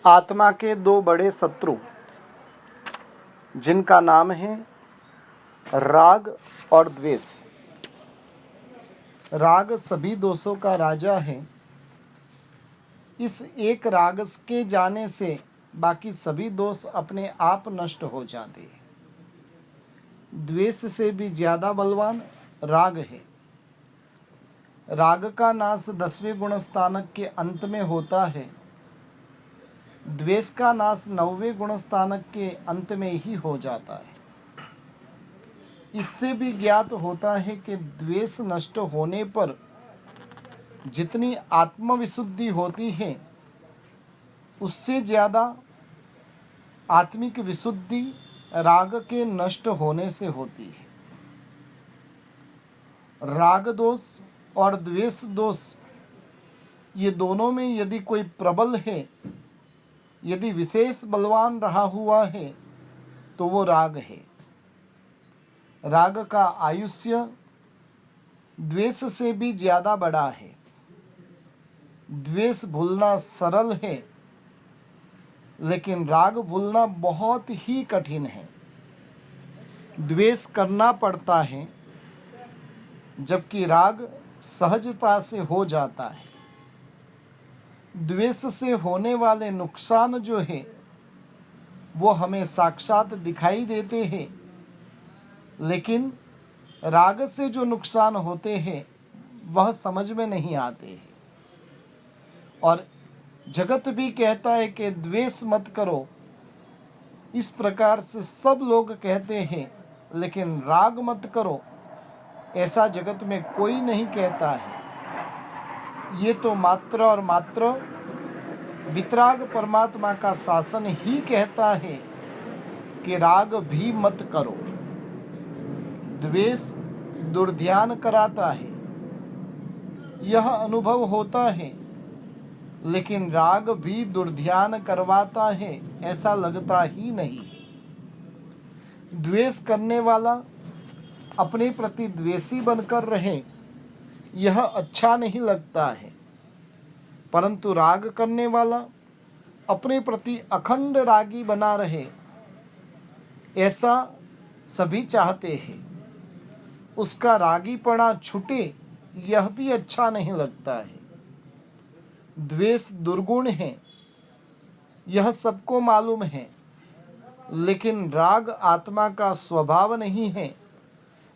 आत्मा के दो बड़े शत्रु जिनका नाम है राग और द्वेष। राग सभी दोषों का राजा है। इस एक राग के जाने से बाकी सभी दोष अपने आप नष्ट हो जाते हैं। द्वेष से भी ज्यादा बलवान राग है। राग का नाश 10वें गुण स्थानक के अंत में होता है। द्वेष का नाश 9वें गुण स्थानक के अंत में ही हो जाता है। इससे भी ज्ञात होता है कि द्वेष नष्ट होने पर जितनी आत्मविशुद्धि होती है उससे ज़्यादा आत्मिक विशुद्धि राग के नष्ट होने से होती है। राग दोष और द्वेष दोष ये दोनों में यदि कोई प्रबल है, यदि विशेष बलवान रहा हुआ है तो वो राग है। राग का आयुष्य द्वेष से भी ज़्यादा बड़ा है। द्वेष भूलना सरल है लेकिन राग भूलना बहुत ही कठिन है। द्वेष करना पड़ता है जबकि राग सहजता से हो जाता है। द्वेष से होने वाले नुकसान जो है वो हमें साक्षात दिखाई देते हैं, लेकिन राग से जो नुकसान होते हैं वह समझ में नहीं आते हैं। और जगत भी कहता है कि द्वेष मत करो, इस प्रकार से सब लोग कहते हैं, लेकिन राग मत करो ऐसा जगत में कोई नहीं कहता है। ये तो मात्र और मात्र वितराग परमात्मा का शासन ही कहता है कि राग भी मत करो। द्वेष दुर्ध्यान कराता है, यह अनुभव होता है, लेकिन राग भी दुर्ध्यान करवाता है ऐसा लगता ही नहीं है। द्वेष करने वाला अपने प्रति द्वेषी बनकर रहे यह अच्छा नहीं लगता है, परंतु राग करने वाला अपने प्रति अखंड रागी बना रहे ऐसा सभी चाहते हैं। उसका रागीपना छूटे यह भी अच्छा नहीं लगता है। द्वेष दुर्गुण है यह सबको मालूम है, लेकिन राग आत्मा का स्वभाव नहीं है,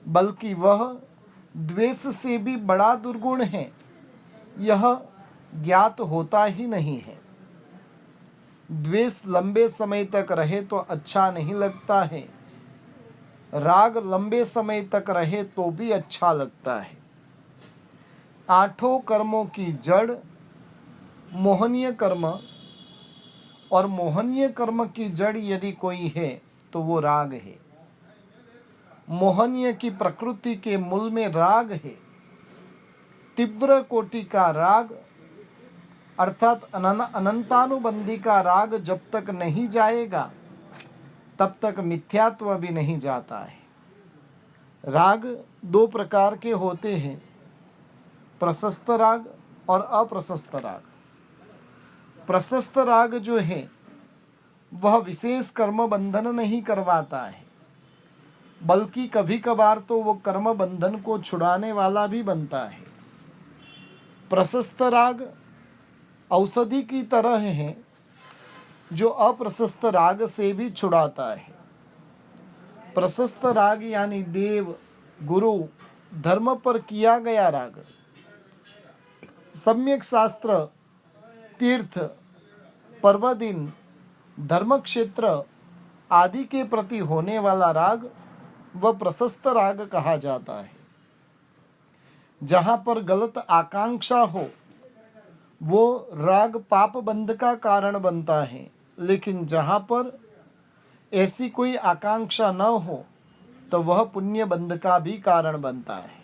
बल्कि वह द्वेष से भी बड़ा दुर्गुण है। यह ज्ञात होता ही नहीं है। द्वेष लंबे समय तक रहे तो अच्छा नहीं लगता है, राग लंबे समय तक रहे तो भी अच्छा लगता है। आठों कर्मों की जड़ मोहनीय कर्म, और मोहनीय कर्म की जड़ यदि कोई है तो वो राग है। मोहनीय की प्रकृति के मूल में राग है। तीव्र कोटि का राग अर्थात अनंतानुबंधी का राग जब तक नहीं जाएगा तब तक मिथ्यात्व भी नहीं जाता है। राग दो प्रकार के होते हैं, प्रशस्त राग और अप्रशस्त राग। प्रशस्त राग जो है वह विशेष कर्म बंधन नहीं करवाता है, बल्कि कभी कभार तो वो कर्म बंधन को छुड़ाने वाला भी बनता है। प्रशस्त राग औषधि की तरह है जो अप्रशस्त राग से भी छुड़ाता है। प्रशस्त राग यानी देव, गुरु, धर्म पर किया गया राग, सम्यक शास्त्र, तीर्थ, पर्वदिन, धर्म क्षेत्र आदि के प्रति होने वाला राग वह प्रशस्त राग कहा जाता है। जहाँ पर गलत आकांक्षा हो वो राग पाप बंध का कारण बनता है, लेकिन जहाँ पर ऐसी कोई आकांक्षा न हो तो वह पुण्य बंध का भी कारण बनता है।